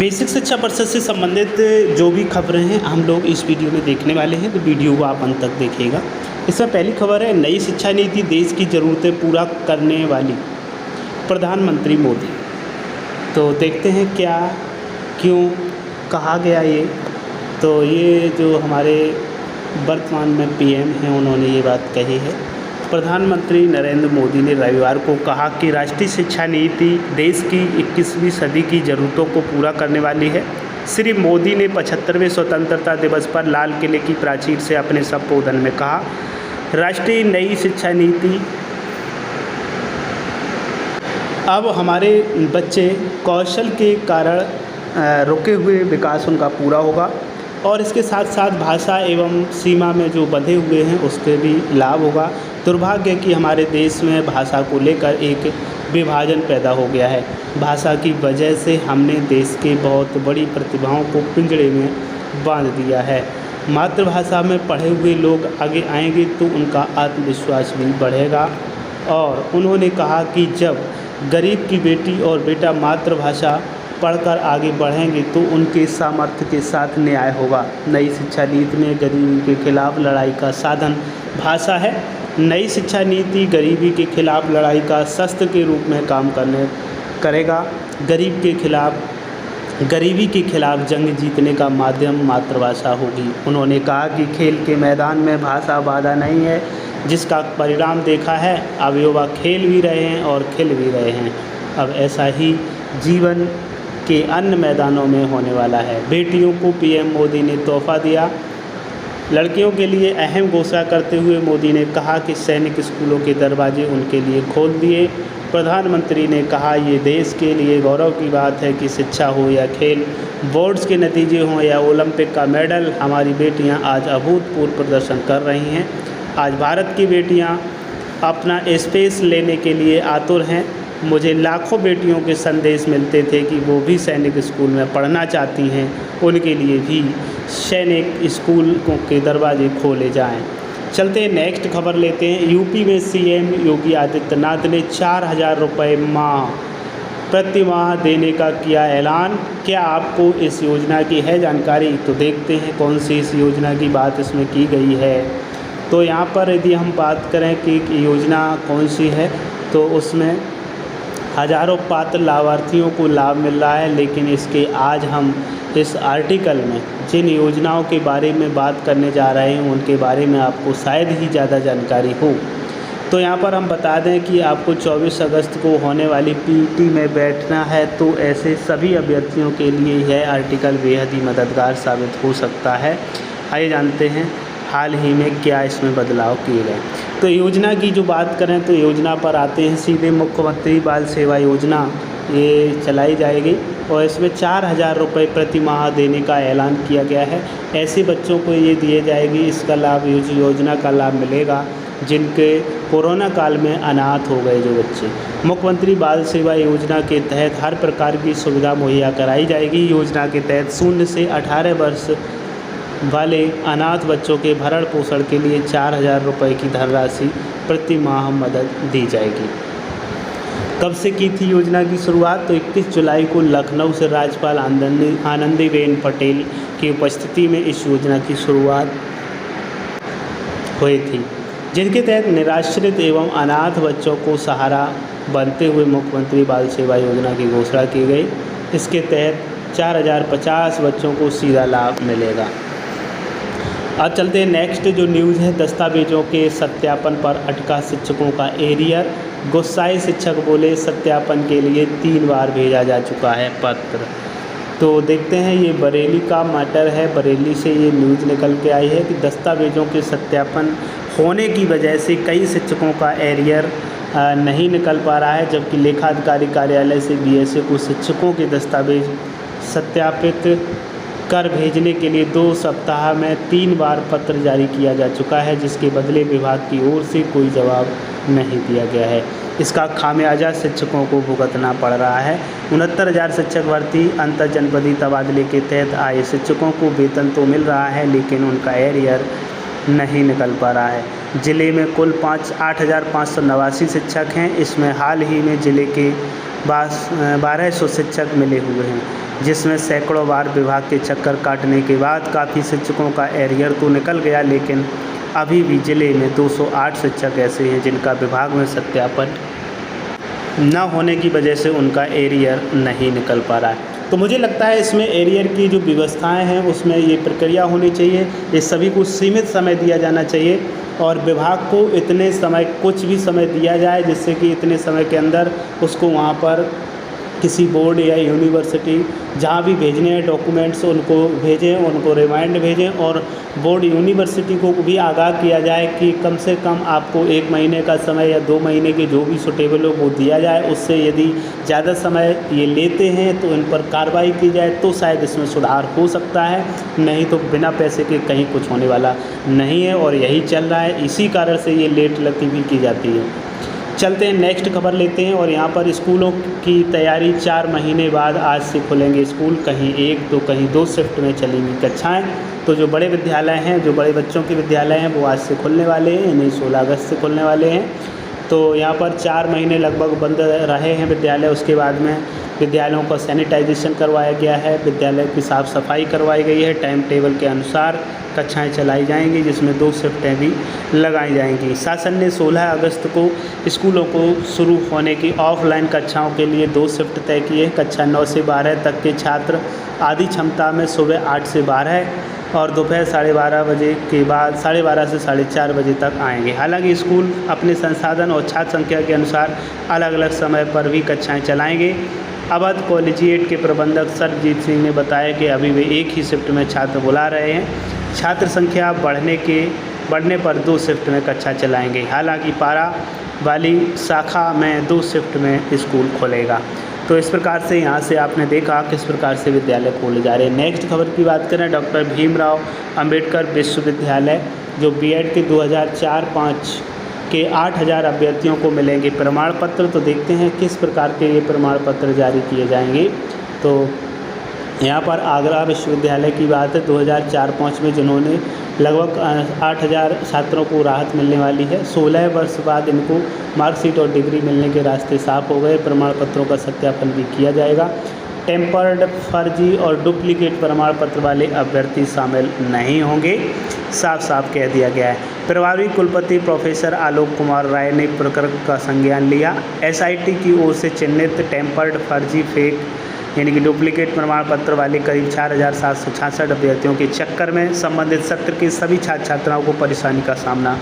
Basic शिक्षा परिषद से संबंधित जो भी खबरें हैं हम लोग इस वीडियो में देखने वाले हैं, तो वीडियो को आप अंत तक देखिएगा। इसमें पहली खबर है, नई शिक्षा नीति देश की ज़रूरतें पूरा करने वाली, प्रधानमंत्री मोदी। तो देखते हैं क्या क्यों कहा गया ये। तो ये जो हमारे वर्तमान में पीएम हैं उन्होंने ये बात कही है। प्रधानमंत्री नरेंद्र मोदी ने रविवार को कहा कि राष्ट्रीय शिक्षा नीति देश की 21वीं सदी की ज़रूरतों को पूरा करने वाली है। श्री मोदी ने 75वें स्वतंत्रता दिवस पर लाल किले की प्राचीर से अपने संबोधन में कहा, राष्ट्रीय नई शिक्षा नीति अब हमारे बच्चे कौशल के कारण रुके हुए विकास उनका पूरा होगा और इसके साथ साथ भाषा एवं सीमा में जो बंधे हुए हैं उसके भी लाभ होगा। दुर्भाग्य कि हमारे देश में भाषा को लेकर एक विभाजन पैदा हो गया है। भाषा की वजह से हमने देश के बहुत बड़ी प्रतिभाओं को पिंजड़े में बांध दिया है। मातृभाषा में पढ़े हुए लोग आगे आएंगे तो उनका आत्मविश्वास भी बढ़ेगा। और उन्होंने कहा कि जब गरीब की बेटी और बेटा मातृभाषा पढ़कर आगे बढ़ेंगे तो उनके सामर्थ्य के साथ न्याय होगा। नई शिक्षा नीति में गरीबी के खिलाफ लड़ाई का साधन भाषा है। नई शिक्षा नीति गरीबी के खिलाफ लड़ाई का शस्त्र के रूप में काम करेगा। गरीबी के खिलाफ जंग जीतने का माध्यम मातृभाषा होगी। उन्होंने कहा कि खेल के मैदान में भाषा बाधा नहीं है, जिसका परिणाम देखा है। अब युवा खेल भी रहे हैं और खिल भी रहे हैं। अब ऐसा ही जीवन के अन्य मैदानों में होने वाला है। बेटियों को पीएम मोदी ने तोहफा दिया। लड़कियों के लिए अहम घोषणा करते हुए मोदी ने कहा कि सैनिक स्कूलों के दरवाजे उनके लिए खोल दिए। प्रधानमंत्री ने कहा, ये देश के लिए गौरव की बात है कि शिक्षा हो या खेल, बोर्ड्स के नतीजे हों या ओलंपिक का मेडल, हमारी बेटियां आज अभूतपूर्व प्रदर्शन कर रही हैं। आज भारत की बेटियां अपना स्पेस लेने के लिए आतुर हैं। मुझे लाखों बेटियों के संदेश मिलते थे कि वो भी सैनिक स्कूल में पढ़ना चाहती हैं। उनके लिए भी सैनिक स्कूलों के दरवाजे खोले जाएं। चलते हैं नेक्स्ट खबर लेते हैं। यूपी में सीएम योगी आदित्यनाथ ने 4,000 रुपये प्रति माह देने का किया ऐलान। क्या आपको इस योजना की है जानकारी? तो देखते हैं कौन सी इस योजना की बात इसमें की गई है। तो यहाँ पर यदि हम बात करें कि योजना कौन सी है, तो उसमें हज़ारों पात्र लाभार्थियों को लाभ मिल रहा है। लेकिन इसके आज हम इस आर्टिकल में जिन योजनाओं के बारे में बात करने जा रहे हैं उनके बारे में आपको शायद ही ज़्यादा जानकारी हो। तो यहाँ पर हम बता दें कि आपको 24 अगस्त को होने वाली पीटी में बैठना है, तो ऐसे सभी अभ्यर्थियों के लिए यह आर्टिकल बेहद ही मददगार साबित हो सकता है। आइए जानते हैं हाल ही में क्या इसमें बदलाव किए गए। तो योजना की जो बात करें तो योजना पर आते हैं सीधे। मुख्यमंत्री बाल सेवा योजना ये चलाई जाएगी और इसमें 4,000 रुपये प्रति माह देने का ऐलान किया गया है। ऐसे बच्चों को ये दिए जाएगी, इसका लाभ, योजना का लाभ मिलेगा जिनके कोरोना काल में अनाथ हो गए जो बच्चे। मुख्यमंत्री बाल सेवा योजना के तहत हर प्रकार की सुविधा मुहैया कराई जाएगी। योजना के तहत 0 से 18 वर्ष वाले अनाथ बच्चों के भरण पोषण के लिए 4,000 रुपये की धनराशि प्रति माह मदद दी जाएगी। कब से की थी योजना की शुरुआत? तो 21 जुलाई को लखनऊ से राज्यपाल आनंदीबेन पटेल की उपस्थिति में इस योजना की शुरुआत हुई थी, जिनके तहत निराश्रित एवं अनाथ बच्चों को सहारा बनते हुए मुख्यमंत्री बाल सेवा योजना की घोषणा की गई। इसके तहत 4,050 बच्चों को सीधा लाभ मिलेगा। अब चलते हैं नेक्स्ट जो न्यूज़ है। दस्तावेजों के सत्यापन पर अटका शिक्षकों का एरियर। गुस्साए शिक्षक बोले, सत्यापन के लिए 3 बार भेजा जा चुका है पत्र। तो देखते हैं, ये बरेली का मैटर है। बरेली से ये न्यूज़ निकल के आई है कि दस्तावेजों के सत्यापन होने की वजह से कई शिक्षकों का एरियर नहीं निकल पा रहा है, जबकि लेखाधिकारी कार्यालय से बीएसए को शिक्षकों के दस्तावेज सत्यापित कर भेजने के लिए 2 सप्ताह में 3 बार पत्र जारी किया जा चुका है, जिसके बदले विभाग की ओर से कोई जवाब नहीं दिया गया है। इसका खामियाजा शिक्षकों को भुगतना पड़ रहा है। 69,000 शिक्षक भर्ती अंतर जनपदीय तबादले के तहत आए शिक्षकों को वेतन तो मिल रहा है, लेकिन उनका एरियर नहीं निकल पा रहा है। ज़िले में कुल 8,589 शिक्षक हैं। इसमें हाल ही में ज़िले के 1200 शिक्षक मिले हुए हैं। जिसमें सैकड़ों बार विभाग के चक्कर काटने के बाद काफ़ी शिक्षकों का एरियर तो निकल गया, लेकिन अभी भी ज़िले में 208 शिक्षक ऐसे हैं जिनका विभाग में सत्यापन न होने की वजह से उनका एरियर नहीं निकल पा रहा है। तो मुझे लगता है इसमें एरियर की जो व्यवस्थाएं हैं उसमें ये प्रक्रिया होनी चाहिए, ये सभी को सीमित समय दिया जाना चाहिए और विभाग को इतने समय, कुछ भी समय दिया जाए जिससे कि इतने समय के अंदर उसको वहाँ पर किसी बोर्ड या यूनिवर्सिटी जहाँ भी भेजने हैं डॉक्यूमेंट्स उनको भेजें, उनको रिमाइंड भेजें और बोर्ड यूनिवर्सिटी को भी आगाह किया जाए कि कम से कम आपको 1 महीने का समय या 2 महीने के जो भी सुटेबल हो वो दिया जाए। उससे यदि ज़्यादा समय ये लेते हैं तो इन पर कार्रवाई की जाए तो शायद इसमें सुधार हो सकता है, नहीं तो बिना पैसे के कहीं कुछ होने वाला नहीं है और यही चल रहा है, इसी कारण से ये लेट लतीफ़ी की जाती है। चलते हैं नेक्स्ट खबर लेते हैं और यहाँ पर स्कूलों की तैयारी 4 महीने बाद आज से खुलेंगे स्कूल, कहीं 1 तो कहीं 2 शिफ्ट में चलेंगी कक्षाएं। तो जो बड़े विद्यालय हैं, जो बड़े बच्चों के विद्यालय हैं वो आज से खुलने वाले हैं, यानी 16 अगस्त से खुलने वाले हैं। तो यहाँ पर 4 महीने लगभग बंद रहे हैं विद्यालय, उसके बाद में विद्यालयों का सैनिटाइजेशन करवाया गया है, विद्यालय की साफ़ सफाई करवाई गई है, टाइम टेबल के अनुसार कक्षाएं चलाई जाएंगी जिसमें 2 शिफ्टें भी लगाई जाएंगी। शासन ने 16 अगस्त को स्कूलों को शुरू होने की ऑफलाइन कक्षाओं के लिए 2 शिफ्ट तय किए। कक्षा 9 से 12 तक के छात्र आधी क्षमता में सुबह 8 से 12 और दोपहर 12:30 बजे के बाद 12:30 से 4:30 बजे तक आएंगे। हालांकि स्कूल अपने संसाधन और छात्र संख्या के अनुसार अलग अलग समय पर भी कक्षाएं चलाएंगे। अवध कॉलेजिएट के प्रबंधक सरजीत सिंह ने बताया कि अभी वे एक ही शिफ्ट में छात्र बुला रहे हैं, छात्र संख्या बढ़ने पर 2 शिफ्ट में कक्षा चलाएंगे। हालांकि पारा वाली शाखा में 2 शिफ्ट में स्कूल खुलेगा। तो इस प्रकार से यहाँ से आपने देखा किस प्रकार से विद्यालय खोले जा रहे हैं। नेक्स्ट खबर की बात करें, डॉक्टर भीमराव अंबेडकर विश्वविद्यालय जो बीएड के 2004-05 के 8000 अभ्यर्थियों को मिलेंगे प्रमाण पत्र। तो देखते हैं किस प्रकार के ये प्रमाण पत्र जारी किए जाएंगे। तो यहाँ पर आगरा विश्वविद्यालय की बात है, 2004-05 में जिन्होंने लगभग 8000 छात्रों को राहत मिलने वाली है। 16 वर्ष बाद इनको मार्कशीट और डिग्री मिलने के रास्ते साफ हो गए। प्रमाण पत्रों का सत्यापन भी किया जाएगा। टेम्पर्ड, फर्जी और डुप्लीकेट प्रमाण पत्र वाले अभ्यर्थी शामिल नहीं होंगे, साफ साफ कह दिया गया है। प्रभारी कुलपति प्रोफेसर आलोक कुमार राय ने प्रकरण का संज्ञान लिया। एसआईटी की ओर से चिन्हित टेम्पर्ड, फर्जी, फेक यानी कि डुप्लीकेट प्रमाण पत्र वाले करीब 4766 अभ्यर्थियों के चक्कर में संबंधित सत्र के सभी छात्र छात्राओं को परेशानी का सामना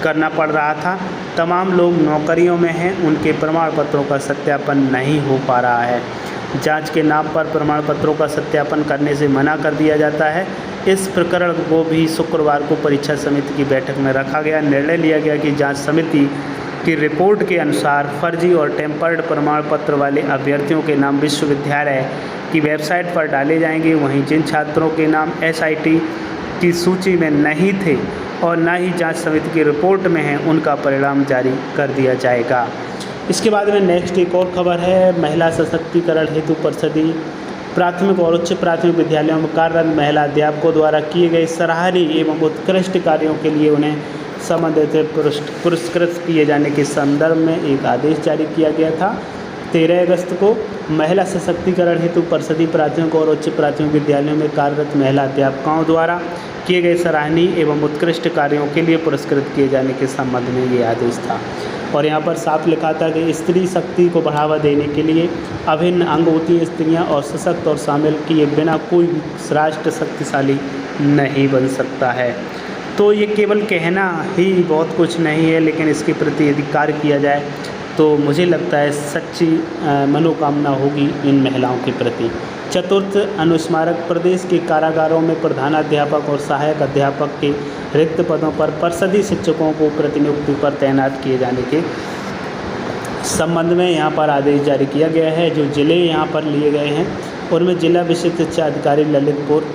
करना पड़ रहा था। तमाम लोग नौकरियों में हैं, उनके प्रमाण पत्रों का सत्यापन नहीं हो पा रहा है। जांच के नाम पर प्रमाण पत्रों का सत्यापन करने से मना कर दिया जाता है। इस प्रकरण को भी शुक्रवार को परीक्षा समिति की बैठक में रखा गया। निर्णय लिया गया कि जांच समिति की रिपोर्ट के अनुसार फर्जी और टेम्पर्ड प्रमाण पत्र वाले अभ्यर्थियों के नाम विश्वविद्यालय की वेबसाइट पर डाले जाएंगे। वहीं जिन छात्रों के नाम एसआईटी की सूची में नहीं थे और न ही जांच समिति की रिपोर्ट में हैं, उनका परिणाम जारी कर दिया जाएगा। इसके बाद में नेक्स्ट एक और खबर है, महिला सशक्तिकरण हेतु परिषदीय प्राथमिक और उच्च प्राथमिक विद्यालयों में कार्यरत महिला अध्यापकों द्वारा किए गए सराहनीय एवं उत्कृष्ट कार्यों के लिए उन्हें संबंधित पुरस्कृत किए जाने के संदर्भ में एक आदेश जारी किया गया था। 13 अगस्त को महिला सशक्तिकरण हेतु परिषदीय प्राथमिक और उच्च प्राथमिक विद्यालयों में कार्यरत महिला अध्यापकों द्वारा किए गए सराहनीय एवं उत्कृष्ट कार्यों के लिए पुरस्कृत किए जाने के संबंध में ये आदेश था। और यहाँ पर साफ लिखा था कि स्त्री शक्ति को बढ़ावा देने के लिए अभिन्न अंग होती हैं स्त्रियाँ और सशक्त और शामिल किए बिना कोई राष्ट्र शक्तिशाली नहीं बन सकता है। तो ये केवल कहना ही बहुत कुछ नहीं है, लेकिन इसके प्रति यदि कार्य किया जाए तो मुझे लगता है सच्ची मनोकामना होगी इन महिलाओं के प्रति। चतुर्थ अनुस्मारक, प्रदेश के कारागारों में प्रधानाध्यापक और सहायक अध्यापक के रिक्त पदों पर परिषदीय शिक्षकों को प्रतिनियुक्ति पर तैनात किए जाने के संबंध में यहाँ पर आदेश जारी किया गया है। जो ज़िले यहाँ पर लिए गए हैं उनमें जिला विशिष्ट शिक्षा अधिकारी ललितपुर,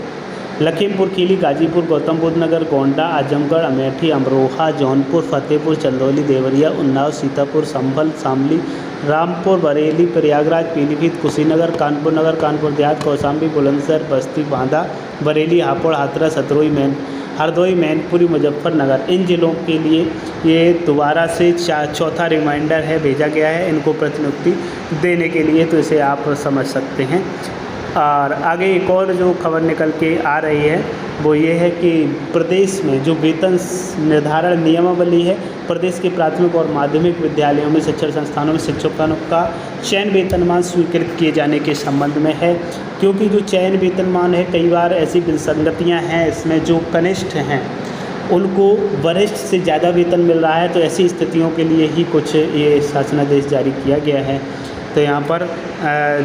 लखीमपुर खीरी, गाजीपुर, गौतम बुद्ध नगर, गोंडा, आजमगढ़, अमेठी, अमरोहा, जौनपुर, फतेहपुर, चंदौली, देवरिया, उन्नाव, सीतापुर, संभल, शामली, रामपुर, बरेली, प्रयागराज, पीलीभीत, कुशीनगर, कानपुर नगर, कानपुर देहात, कौशाम्बी, बुलंदशहर, बस्ती, बांदा, बरेली, हापुड़, हाथरस, हरदोई, मैनपुरी, मुजफ्फरनगर, इन ज़िलों के लिए ये दोबारा से चौथा रिमाइंडर है भेजा गया है इनको प्रतिनियुक्ति देने के लिए। तो इसे आप समझ सकते हैं। और आगे एक और जो खबर निकल के आ रही है वो ये है कि प्रदेश में जो वेतन निर्धारण नियमावली है, प्रदेश के प्राथमिक और माध्यमिक विद्यालयों में शिक्षण संस्थानों में शिक्षकों का चयन वेतनमान स्वीकृत किए जाने के संबंध में है। क्योंकि जो चयन वेतनमान है, कई बार ऐसी विसंगतियाँ हैं इसमें, जो कनिष्ठ हैं उनको वरिष्ठ से ज़्यादा वेतन मिल रहा है, तो ऐसी स्थितियों के लिए ही कुछ ये शासनादेश जारी किया गया है। तो यहाँ पर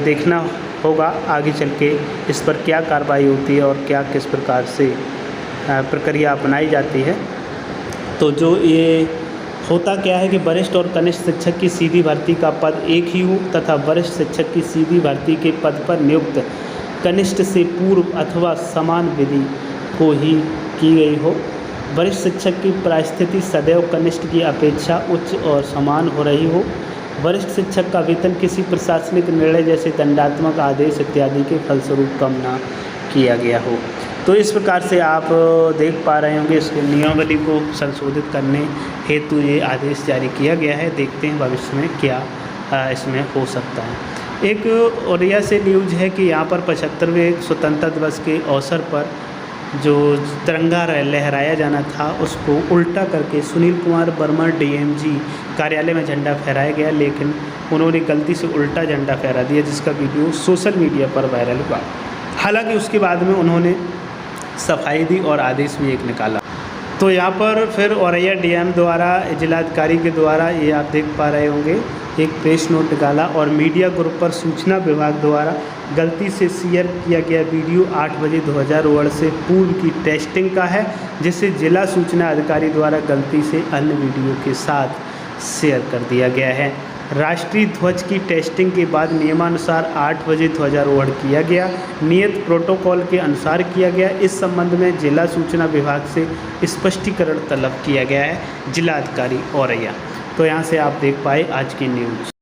देखना होगा आगे चल के इस पर क्या कार्रवाई होती है और क्या किस प्रकार से प्रक्रिया अपनाई जाती है। तो जो ये होता क्या है कि वरिष्ठ और कनिष्ठ शिक्षक की सीधी भर्ती का पद एक ही हो तथा वरिष्ठ शिक्षक की सीधी भर्ती के पद पर नियुक्त कनिष्ठ से पूर्व अथवा समान विधि को ही की गई हो। वरिष्ठ शिक्षक की परिस्थिति सदैव कनिष्ठ की अपेक्षा उच्च और समान हो रही हो। वरिष्ठ शिक्षक का वेतन किसी प्रशासनिक निर्णय जैसे दंडात्मक आदेश इत्यादि के फलस्वरूप कम ना किया गया हो। तो इस प्रकार से आप देख पा रहे होंगे इसके नियमावली को संशोधित करने हेतु ये आदेश जारी किया गया है। देखते हैं भविष्य में क्या इसमें हो सकता है। एक औरैया से न्यूज है कि यहाँ पर 75वें स्वतंत्रता दिवस के अवसर पर जो तिरंगा लहराया जाना था उसको उल्टा करके सुनील कुमार वर्मा डीएमजी कार्यालय में झंडा फहराया गया, लेकिन उन्होंने गलती से उल्टा झंडा फहरा दिया, जिसका वीडियो सोशल मीडिया पर वायरल हुआ। हालांकि उसके बाद में उन्होंने सफाई दी और आदेश भी एक निकाला। तो यहाँ पर फिर औरैया डीएम द्वारा जिलाधिकारी के द्वारा ये आप देख पा रहे होंगे एक प्रेस नोट निकाला और मीडिया ग्रुप पर सूचना विभाग द्वारा गलती से शेयर किया गया वीडियो 8 बजे 2000 वर्ष से पूर्व की टेस्टिंग का है, जिसे जिला सूचना अधिकारी द्वारा गलती से अन्य वीडियो के साथ शेयर कर दिया गया है। राष्ट्रीय ध्वज की टेस्टिंग के बाद नियमानुसार 8 बजे ध्वजारोहण किया गया, नियत प्रोटोकॉल के अनुसार किया गया। इस संबंध में जिला सूचना विभाग से स्पष्टीकरण तलब किया गया है। जिलाधिकारी औरैया। तो यहाँ से आप देख पाए आज की न्यूज़।